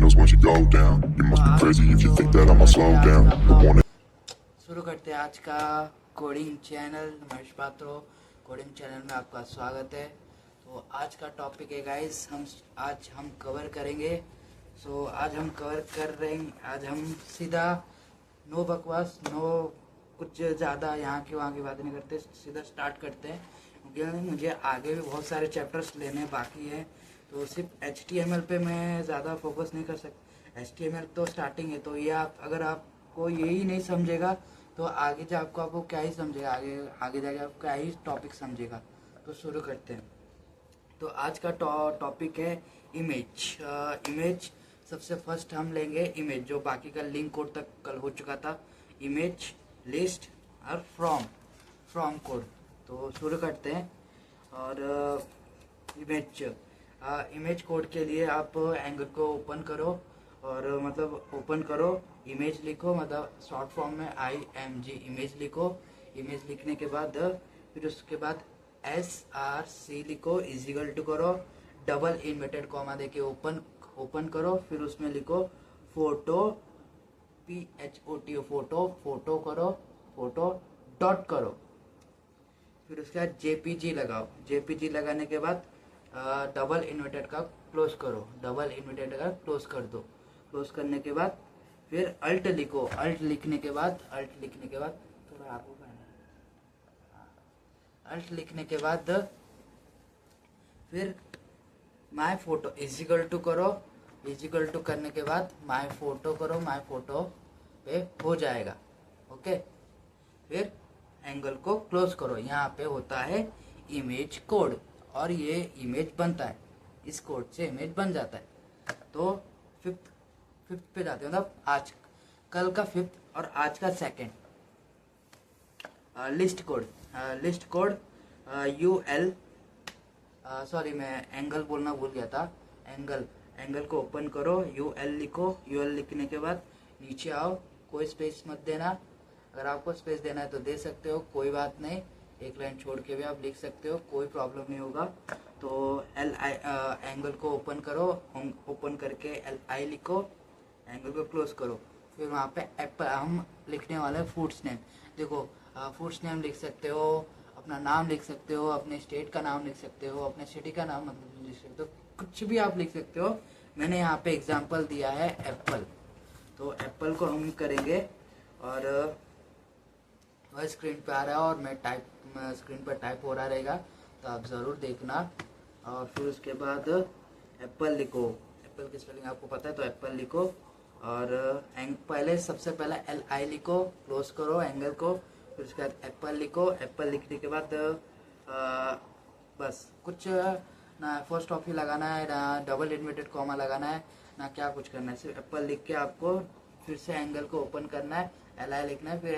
signals once you go down. You must be crazy if you think that I'ma slow down. The one शुरू करते हैं आज का coding channel. Mahesh Patro coding channel में आपका स्वागत है। तो आज का टॉपिक है गाइस, आज हम कवर करेंगे। आज हम सीधा नो बकवास, नो कुछ ज़्यादा यहाँ की वहाँ की बातें नहीं करते, सीधा स्टार्ट करते हैं क्योंकि मुझे आगे भी बहुत सारे चैप्टर्स लेने बाकी हैं। तो सिर्फ HTML पे मैं ज़्यादा फोकस नहीं कर सकता। HTML तो स्टार्टिंग है, तो ये अगर आपको यही नहीं समझेगा तो आगे जाकर आपको क्या ही समझेगा, आगे जाके आप क्या ही टॉपिक समझेगा। तो शुरू करते हैं। तो आज का टॉपिक है इमेज। सबसे फर्स्ट हम लेंगे इमेज, जो बाकी का लिंक कोड तक कल हो चुका था। इमेज, लिस्ट और फ्रॉम कोड। तो शुरू करते हैं। और इमेज कोड के लिए आप एंगल को ओपन करो, और मतलब ओपन करो, इमेज लिखो, मतलब शॉर्ट फॉर्म में IMG इमेज लिखो। इमेज लिखने के बाद फिर उसके बाद SRC लिखो, इजिकल टू करो, डबल इन्वर्टेड कॉमा देके ओपन करो। फिर उसमें लिखो फोटो, PHOTO, फोटो करो, फोटो डॉट करो। फिर उसके बाद JPG लगाओ। JPG लगाने के बाद डबल इन्वर्टेड का क्लोज करो, डबल इन्वर्टेड का क्लोज कर दो। क्लोज करने के बाद फिर अल्ट लिखो। अल्ट लिखने के बाद थोड़ा आगे अल्ट लिखने के बाद फिर माय फोटो इजिकल टू करो। इजिकल टू करने के बाद माय फोटो करो, माय फोटो पे हो जाएगा। ओके, फिर एंगल को क्लोज करो। यहाँ पे होता है इमेज कोड, और ये इमेज बनता है, इस कोड से इमेज बन जाता है। तो फिफ्थ पे जाते हैं, मतलब आज कल का फिफ्थ और आज का second. List code UL, sorry मैं एंगल बोलना भूल गया था। एंगल को ओपन करो, UL लिखो। UL लिखने के बाद नीचे आओ, कोई स्पेस मत देना। अगर आपको स्पेस देना है तो दे सकते हो, कोई बात नहीं। एक लाइन छोड़ के भी आप लिख सकते हो, कोई प्रॉब्लम नहीं होगा। तो एंगल को ओपन करो, ओपन करके LI लिखो, एंगल को क्लोज करो। फिर वहाँ पे एप्पल हम लिखने वाले हैं फूड्स नेम। देखो फूड्स नेम लिख सकते हो, अपना नाम लिख सकते हो, अपने स्टेट का नाम लिख सकते हो, अपने सिटी का नाम लिख सकते हो, कुछ भी आप लिख सकते हो। मैंने यहाँ पे एग्जांपल दिया है एप्पल। तो एप्पल को हम करेंगे, और वह स्क्रीन पे आ रहा है और मैं स्क्रीन पर टाइप हो रहा रहेगा, तो आप ज़रूर देखना। और फिर उसके बाद एप्पल लिखो। एप्पल की स्पेलिंग आपको पता है, तो एप्पल लिखो। और सबसे पहले LI लिखो, क्लोज करो एंगल को। फिर उसके बाद एप्पल लिखो। एप्पल लिखने के बाद बस कुछ ना फर्स्ट ऑफ ही लगाना है, ना डबल इन्वर्टेड कॉमा लगाना है, ना क्या कुछ करना है। सिर्फ एप्पल लिख के आपको फिर से एंगल को ओपन करना है, LI लिखना है, फिर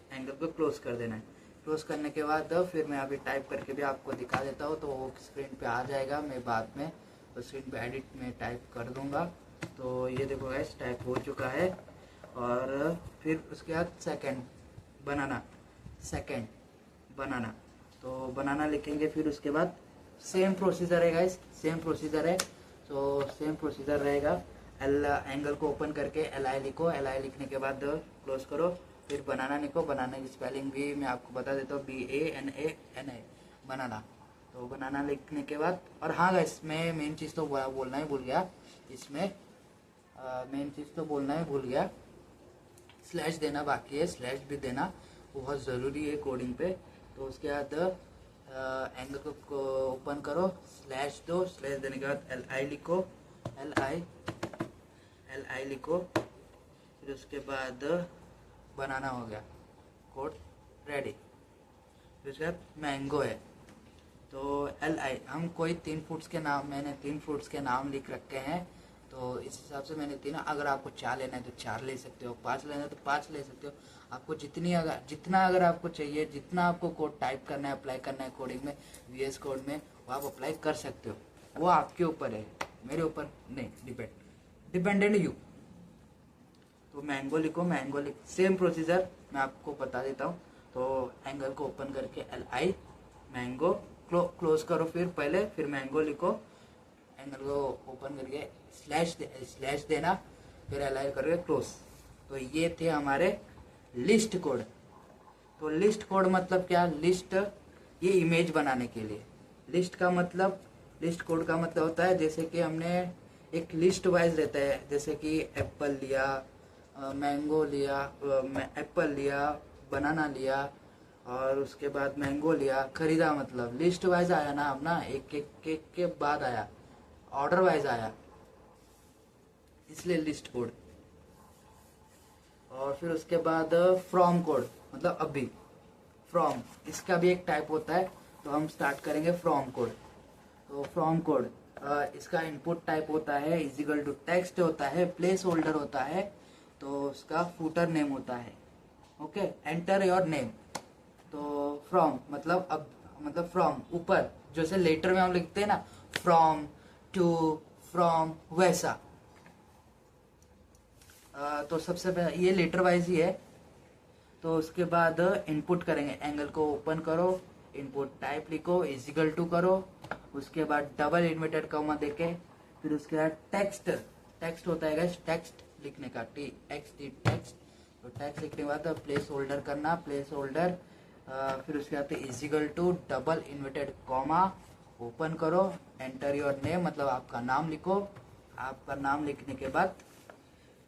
एंगल को क्लोज कर देना है। क्लोज करने के बाद फिर मैं अभी टाइप करके भी आपको दिखा देता हूँ, तो वो स्क्रीन पे आ जाएगा। मैं बाद में तो स्क्रीन पे एडिट में टाइप कर दूंगा। तो ये देखो गाइस, टाइप हो चुका है। और फिर उसके बाद सेकंड बनाना, तो बनाना लिखेंगे। फिर उसके बाद सेम प्रोसीजर है गाइस, सेम प्रोसीजर है। तो सेम प्रोसीजर रहेगा। एंगल को ओपन करके LI लिखो। LI लिखने के बाद क्लोज करो। फिर बनाना लिखो। बनाना की स्पेलिंग भी मैं आपको बता देता हूँ, BANANA, बनाना। तो बनाना लिखने के बाद, और हाँ गाइस, मैं मेन चीज़ तो बोलना ही भूल गया इसमें, स्लैश देना बाकी है। स्लैश भी देना बहुत ज़रूरी है कोडिंग पे। तो उसके बाद एंगल को ओपन करो, स्लैश दो। स्लैश देने के बाद LI लिखो, LI लिखो। फिर उसके बाद बनाना हो गया, कोड रेडी। फिर उसके बाद मैंगो है, तो LI हम कोई मैंने 3 फ्रूट्स के नाम लिख रखे हैं। तो इस हिसाब से मैंने 3, अगर आपको 4 लेना है तो 4 ले सकते हो, 5 लेना है तो 5 ले सकते हो। आपको जितना अगर आपको चाहिए, जितना आपको कोड टाइप करना है, अप्लाई करना है कोडिंग में, VS कोड में, वो आप अप्लाई कर सकते हो। वो आपके ऊपर है, मेरे ऊपर नहीं डिपेंडेंट यू। तो मैंगो लिखो, सेम प्रोसीजर मैं आपको बता देता हूँ। तो एंगल को ओपन करके LI, मैंगो क्लोज करो। फिर मैंगो लिखो, एंगल को ओपन करके स्लैश देना, फिर अलाइन करके क्लोज। तो ये थे हमारे लिस्ट कोड। तो लिस्ट कोड मतलब क्या, लिस्ट ये इमेज बनाने के लिए। लिस्ट कोड का मतलब होता है जैसे कि हमने एक लिस्ट वाइज रहता है, जैसे कि एप्पल लिया, मैंगो लिया, एप्पल लिया, बनाना लिया, और उसके बाद मैंगो लिया, खरीदा, मतलब लिस्ट वाइज आया ना अपना, एक एक के बाद आया, ऑर्डर वाइज आया, इसलिए लिस्ट कोड। और फिर उसके बाद फ्रॉम कोड, मतलब अभी फ्रॉम, इसका भी एक टाइप होता है। तो हम स्टार्ट करेंगे फ्रॉम कोड। तो फ्रॉम कोड इसका इनपुट टाइप होता है इजिकल टू टेक्स्ट होता है, प्लेस होल्डर होता है, तो उसका फूटर नेम होता है। Okay, enter your name. तो फ्रॉम मतलब अब, मतलब फ्रॉम ऊपर, जैसे लेटर में हम लिखते हैं ना, फ्रॉम टू, फ्रॉम, वैसा। तो सबसे पहले ये लेटर वाइज ही है। तो उसके बाद इनपुट करेंगे, एंगल को ओपन करो, इनपुट टाइप लिखो, इजिकल टू करो, उसके बाद डबल इन्वर्टेड कॉमा देके, फिर उसके बाद टेक्स्ट होता है टेक्स्ट लिखने का, टेक्स्ट। तो टेक्स्ट लिखने के बाद प्लेस होल्डर करना, प्लेस होल्डर, फिर उसके बाद equal to double inverted comma, open करो, एंटर योर नेम मतलब आपका नाम लिखो, आपका नाम लिखने के बाद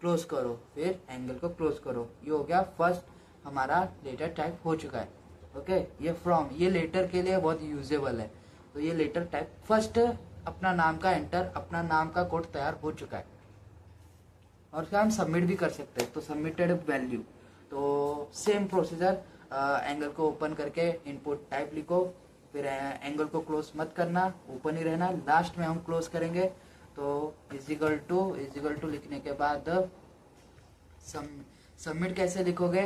क्लोज करो, फिर एंगल को क्लोज करो। ये हो गया फर्स्ट हमारा लेटर टाइप हो चुका है। ओके, ये फ्रॉम, ये लेटर के लिए बहुत यूजेबल है। तो ये लेटर टाइप फर्स्ट अपना नाम का एंटर, अपना नाम का कोड तैयार हो चुका है, और फिर हम सबमिट भी कर सकते हैं। तो सबमिटेड वैल्यू, तो सेम प्रोसीजर, एंगल को ओपन करके इनपुट टाइप लिखो, फिर एंगल को क्लोज मत करना, ओपन ही रहना, लास्ट में हम क्लोज करेंगे। तो इजिकल टू लिखने के बाद सबमिट कैसे लिखोगे,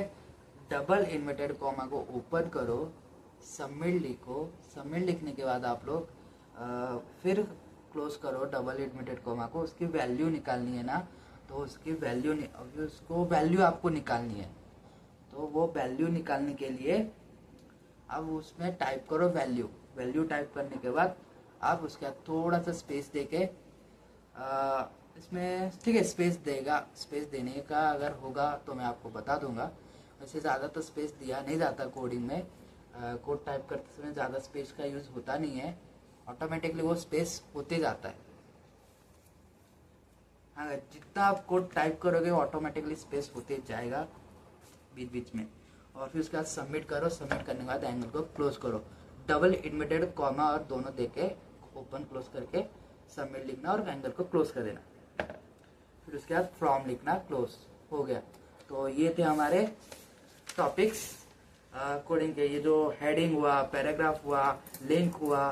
डबल इन्वर्टेड कॉमा को ओपन करो, सबमिट लिखो, सबमिट लिखने के बाद आप लोग फिर क्लोज करो डबल इन्वर्टेड कॉमा को, उसकी वैल्यू निकालनी है ना, तो उसकी वैल्यू, उसको वैल्यू आपको निकालनी है। तो वो वैल्यू निकालने के लिए अब उसमें टाइप करो वैल्यू टाइप करने के बाद आप उसके बाद थोड़ा सा स्पेस देके, इसमें ठीक है स्पेस देने का अगर होगा तो मैं आपको बता दूंगा। वैसे ज़्यादा तो स्पेस दिया नहीं जाता कोडिंग में, कोड टाइप करते समय ज़्यादा स्पेस का यूज़ होता नहीं है, ऑटोमेटिकली वो स्पेस होते जाता है। हाँ, जितना आप कोड टाइप करोगे ऑटोमेटिकली स्पेस होते जाएगा बीच बीच में। और फिर उसके बाद सबमिट करो, सबमिट करने के बाद एंगल को क्लोज करो, डबल इन्वर्टेड कॉमा और दोनों देके ओपन क्लोज करके सबमिट लिखना और एंगल को क्लोज कर देना। फिर उसके बाद फ्रॉम लिखना, क्लोज हो गया। तो ये थे हमारे टॉपिक्स कोडिंग के, ये जो हेडिंग हुआ, पैराग्राफ हुआ, लिंक हुआ,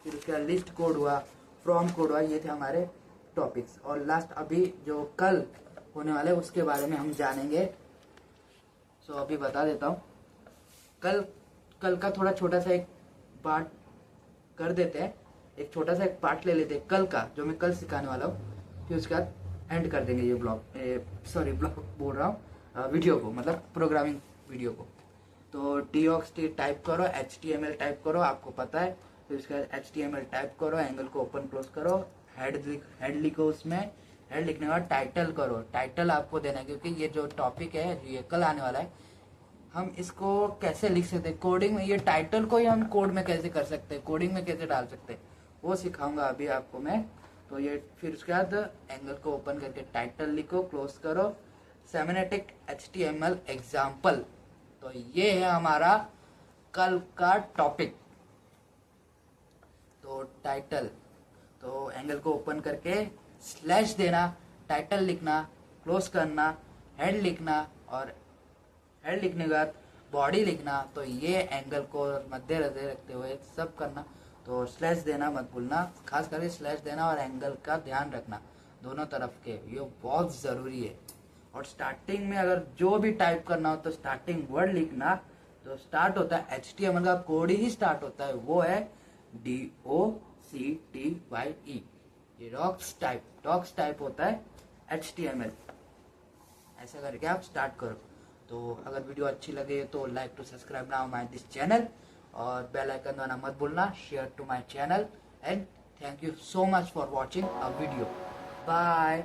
फिर उसके बाद लिस्ट कोड हुआ, फ्रॉम कोड हुआ, ये थे हमारे टॉपिक्स। और लास्ट अभी जो कल होने वाले उसके बारे में हम जानेंगे। सो अभी बता देता हूँ, कल का थोड़ा छोटा सा एक पार्ट कर देते हैं, एक छोटा सा एक पार्ट ले लेते हैं कल का, जो मैं कल सिखाने वाला हूँ। फिर उसके बाद एंड कर देंगे ये ब्लॉग बोल रहा हूँ, वीडियो को, मतलब प्रोग्रामिंग वीडियो को। तो txt टाइप करो, html टाइप करो, आपको पता है। फिर उसके बाद html टाइप करो, एंगल को ओपन क्लोज करो, हेड लिखो, उसमें हेड लिखने के बाद टाइटल करो, टाइटल आपको देना है, क्योंकि ये जो टॉपिक है ये कल आने वाला है, हम इसको कैसे लिख सकते हैं कोडिंग में, ये टाइटल को ही हम कोड में कैसे कर सकते हैं, कोडिंग में कैसे डाल सकते हैं, वो सिखाऊंगा अभी आपको मैं। तो ये फिर उसके बाद एंगल को ओपन करके टाइटल लिखो, क्लोज करो, सेमेनेटिक HTML एग्जाम्पल। तो ये है हमारा कल का टॉपिक। तो टाइटल, तो एंगल को ओपन करके स्लैश देना, टाइटल लिखना, क्लोज करना, हेड लिखना, और हेड लिखने के बाद बॉडी लिखना। तो ये एंगल को मध्य रखते हुए सब करना। तो स्लैश देना मत भूलना, खास करके स्लैश देना और एंगल का ध्यान रखना दोनों तरफ के, ये बहुत ज़रूरी है। और स्टार्टिंग में अगर जो भी टाइप करना हो तो स्टार्टिंग वर्ड लिखना, जो स्टार्ट होता है HTML का कोड ही स्टार्ट होता है, वो है DOCTYE। ये डॉक्स टाइप होता है HTML। ऐसा करके आप स्टार्ट करो। तो अगर वीडियो अच्छी लगे तो like to subscribe now my this channel, और बेल आइकन दबाना मत भूलना, share to my channel and Thank you so much for watching a video. Bye.